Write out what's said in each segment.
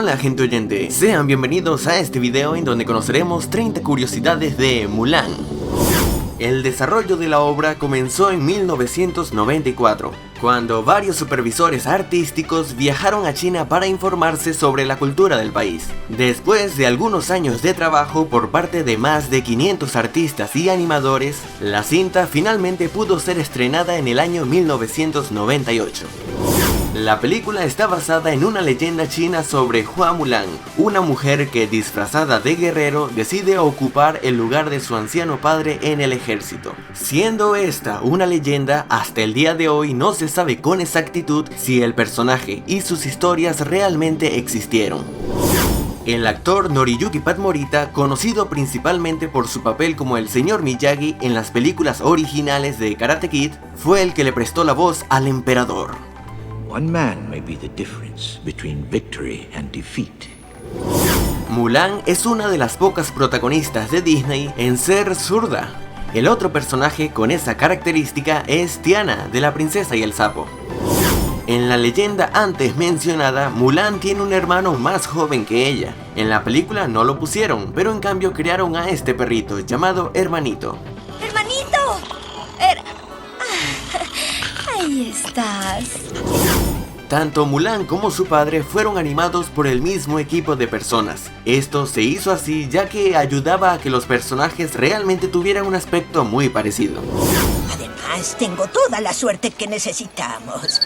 Hola gente oyente, sean bienvenidos a este video en donde conoceremos 30 curiosidades de Mulan. El desarrollo de la obra comenzó en 1994, cuando varios supervisores artísticos viajaron a China para informarse sobre la cultura del país. Después de algunos años de trabajo por parte de más de 500 artistas y animadores, la cinta finalmente pudo ser estrenada en el año 1998. La película está basada en una leyenda china sobre Hua Mulan, una mujer que disfrazada de guerrero decide ocupar el lugar de su anciano padre en el ejército. Siendo esta una leyenda, hasta el día de hoy no se sabe con exactitud si el personaje y sus historias realmente existieron. El actor Noriyuki Pat Morita, conocido principalmente por su papel como el Sr. Miyagi en las películas originales de Karate Kid, fue el que le prestó la voz al emperador. One man may be the difference between victory and defeat. Mulan es una de las pocas protagonistas de Disney en ser zurda. El otro personaje con esa característica es Tiana, de La Princesa y el Sapo. En la leyenda antes mencionada, Mulan tiene un hermano más joven que ella. En la película no lo pusieron, pero en cambio crearon a este perrito llamado Hermanito. ¡Hermanito! Ahí estás. Tanto Mulan como su padre fueron animados por el mismo equipo de personas. Esto se hizo así ya que ayudaba a que los personajes realmente tuvieran un aspecto muy parecido. Además, tengo toda la suerte que necesitamos.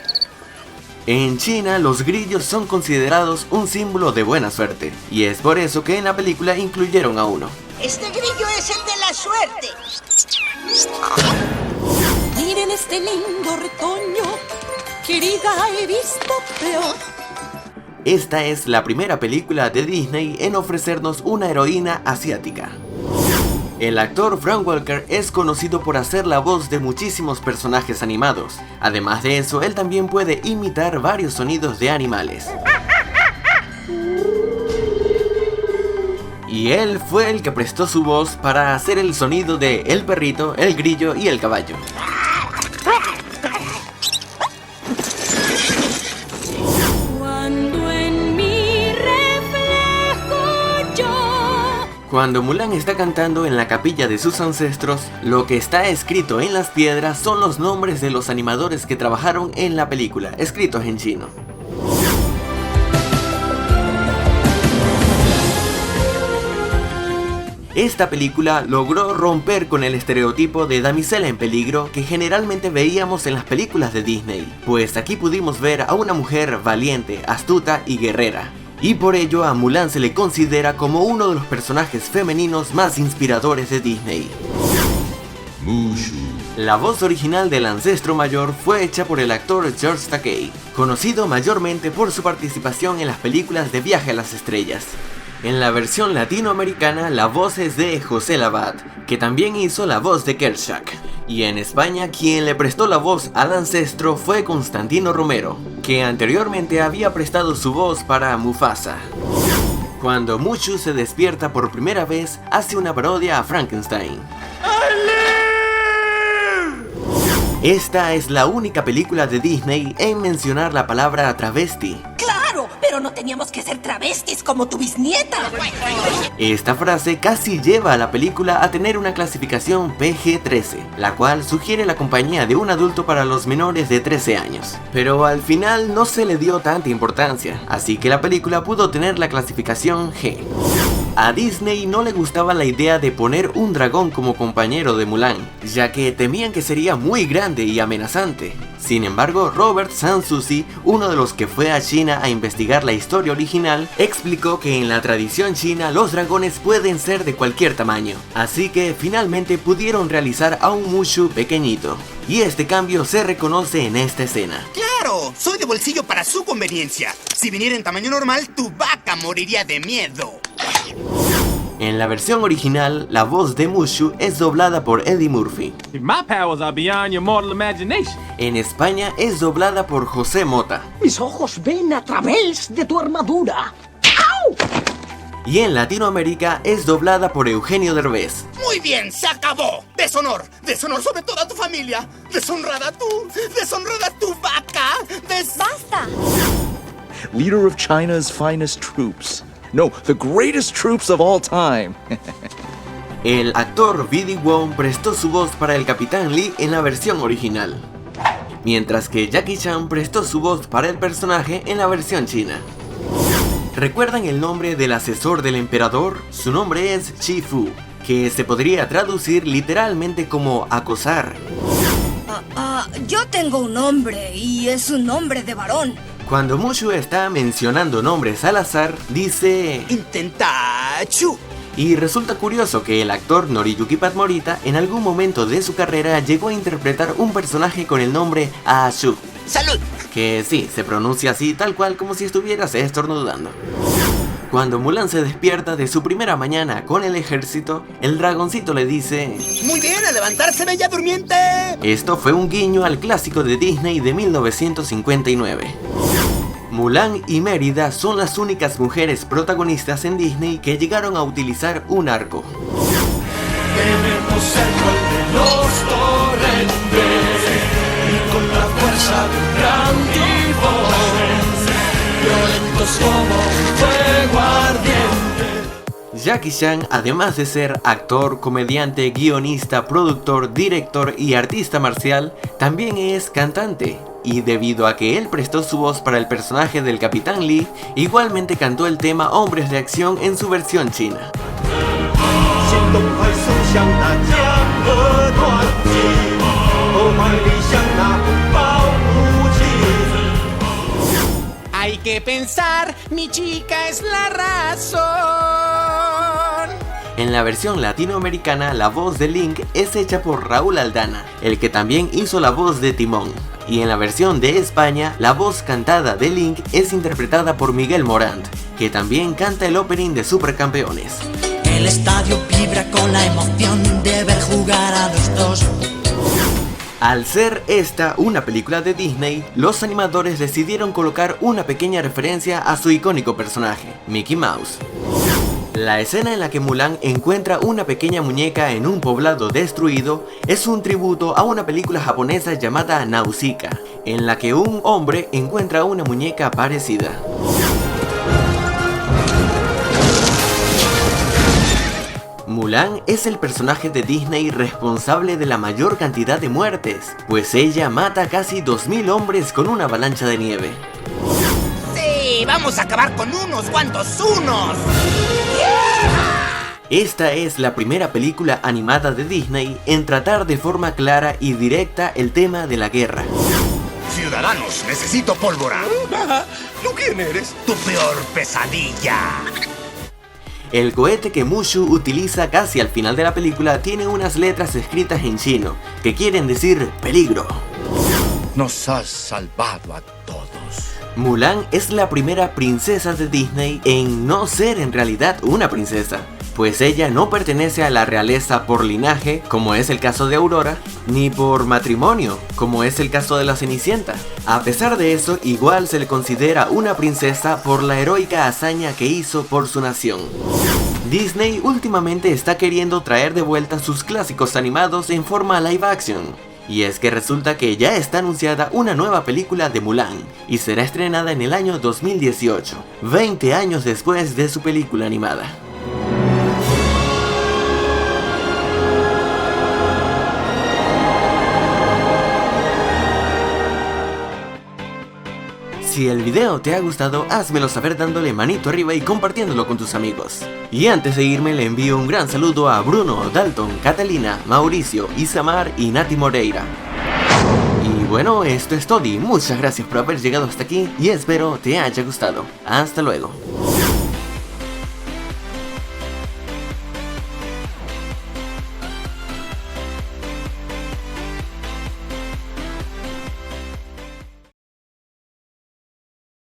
En China, los grillos son considerados un símbolo de buena suerte, y es por eso que en la película incluyeron a uno. Este grillo es el de la suerte. Miren este lindo retoño, querida, he visto peor. Esta es la primera película de Disney en ofrecernos una heroína asiática. El actor Frank Welker es conocido por hacer la voz de muchísimos personajes animados. Además de eso, él también puede imitar varios sonidos de animales. Y él fue el que prestó su voz para hacer el sonido de el perrito, el grillo y el caballo. Cuando Mulan está cantando en la capilla de sus ancestros, lo que está escrito en las piedras son los nombres de los animadores que trabajaron en la película, escritos en chino. Esta película logró romper con el estereotipo de damisela en peligro que generalmente veíamos en las películas de Disney, pues aquí pudimos ver a una mujer valiente, astuta y guerrera. Y por ello a Mulan se le considera como uno de los personajes femeninos más inspiradores de Disney. Mushu. La voz original del ancestro mayor fue hecha por el actor George Takei, conocido mayormente por su participación en las películas de Viaje a las Estrellas. En la versión latinoamericana la voz es de José Labat, que también hizo la voz de Kershak. Y en España quien le prestó la voz al ancestro fue Constantino Romero, que anteriormente había prestado su voz para Mufasa. Cuando Mushu se despierta por primera vez, hace una parodia a Frankenstein. Esta es la única película de Disney en mencionar la palabra travesti. ¡Claro! Pero no teníamos que ser travestis como tu bisnieta. Esta frase casi lleva a la película a tener una clasificación PG-13, la cual sugiere la compañía de un adulto para los menores de 13 años. Pero al final no se le dio tanta importancia, así que la película pudo tener la clasificación G. A Disney no le gustaba la idea de poner un dragón como compañero de Mulan, ya que temían que sería muy grande y amenazante. Sin embargo, Robert Sanssouci, uno de los que fue a China a investigar la historia original, explicó que en la tradición china los dragones pueden ser de cualquier tamaño, así que finalmente pudieron realizar a un Mushu pequeñito. Y este cambio se reconoce en esta escena. ¡Claro! Soy de bolsillo para su conveniencia. Si viniera en tamaño normal, tu vaca moriría de miedo. En la versión original, la voz de Mushu es doblada por Eddie Murphy. My powers are beyond your mortal imagination. En España es doblada por José Mota. Mis ojos ven a través de tu armadura. ¡Au! Y en Latinoamérica es doblada por Eugenio Derbez. Muy bien, se acabó. Deshonor sobre toda tu familia. Deshonrada tu vaca. ¡Basta! leader of China's finest troops. No, the greatest troops of all time. El actor B.D. Wong prestó su voz para el Capitán Lee en la versión original, mientras que Jackie Chan prestó su voz para el personaje en la versión china. ¿Recuerdan el nombre del asesor del emperador? Su nombre es Chi Fu, que se podría traducir literalmente como acosar. Yo tengo un nombre y es un nombre de varón. Cuando Mushu está mencionando nombres al azar, dice Intenta Chu. Y resulta curioso que el actor Noriyuki Patmorita en algún momento de su carrera llegó a interpretar un personaje con el nombre Ashu. ¡Salud! Que sí, se pronuncia así tal cual como si estuvieras estornudando. Cuando Mulan se despierta de su primera mañana con el ejército, el dragoncito le dice: ¡Muy bien, a levantarse, bella durmiente! Esto fue un guiño al clásico de Disney de 1959. Mulan y Mérida son las únicas mujeres protagonistas en Disney que llegaron a utilizar un arco. Debemos ser de los torrentes y con la fuerza de un gran tifón, violentos como un fuego ardiente. Jackie Chan, además de ser actor, comediante, guionista, productor, director y artista marcial, también es cantante. Y debido a que él prestó su voz para el personaje del Capitán Lee, igualmente cantó el tema Hombres de Acción en su versión china. Hay que pensar, mi chica es la razón. En la versión latinoamericana, la voz de Link es hecha por Raúl Aldana, el que también hizo la voz de Timón. Y en la versión de España, la voz cantada de Link es interpretada por Miguel Morant, que también canta el opening de Supercampeones. El estadio vibra con la emoción de ver jugar a los dos. Al ser esta una película de Disney, los animadores decidieron colocar una pequeña referencia a su icónico personaje, Mickey Mouse. La escena en la que Mulan encuentra una pequeña muñeca en un poblado destruido es un tributo a una película japonesa llamada Nausicaa, en la que un hombre encuentra una muñeca parecida. Mulan es el personaje de Disney responsable de la mayor cantidad de muertes, pues ella mata a casi 2000 hombres con una avalancha de nieve. ¡Sí! ¡Vamos a acabar con unos cuantos unos! Esta es la primera película animada de Disney en tratar de forma clara y directa el tema de la guerra. Ciudadanos, necesito pólvora. ¿Tú quién eres? Tu peor pesadilla. El cohete que Mushu utiliza casi al final de la película tiene unas letras escritas en chino, que quieren decir peligro. Nos has salvado a todos. Mulan es la primera princesa de Disney en no ser en realidad una princesa, pues ella no pertenece a la realeza por linaje, como es el caso de Aurora, ni por matrimonio, como es el caso de la Cenicienta. A pesar de eso, igual se le considera una princesa por la heroica hazaña que hizo por su nación. Disney últimamente está queriendo traer de vuelta sus clásicos animados en forma live action. Y es que resulta que ya está anunciada una nueva película de Mulan, y será estrenada en el año 2018, 20 años después de su película animada. Si el video te ha gustado, házmelo saber dándole manito arriba y compartiéndolo con tus amigos. Y antes de irme le envío un gran saludo a Bruno, Dalton, Catalina, Mauricio, Isamar y Nati Moreira. Y bueno, esto es todo y muchas gracias por haber llegado hasta aquí y espero te haya gustado. Hasta luego.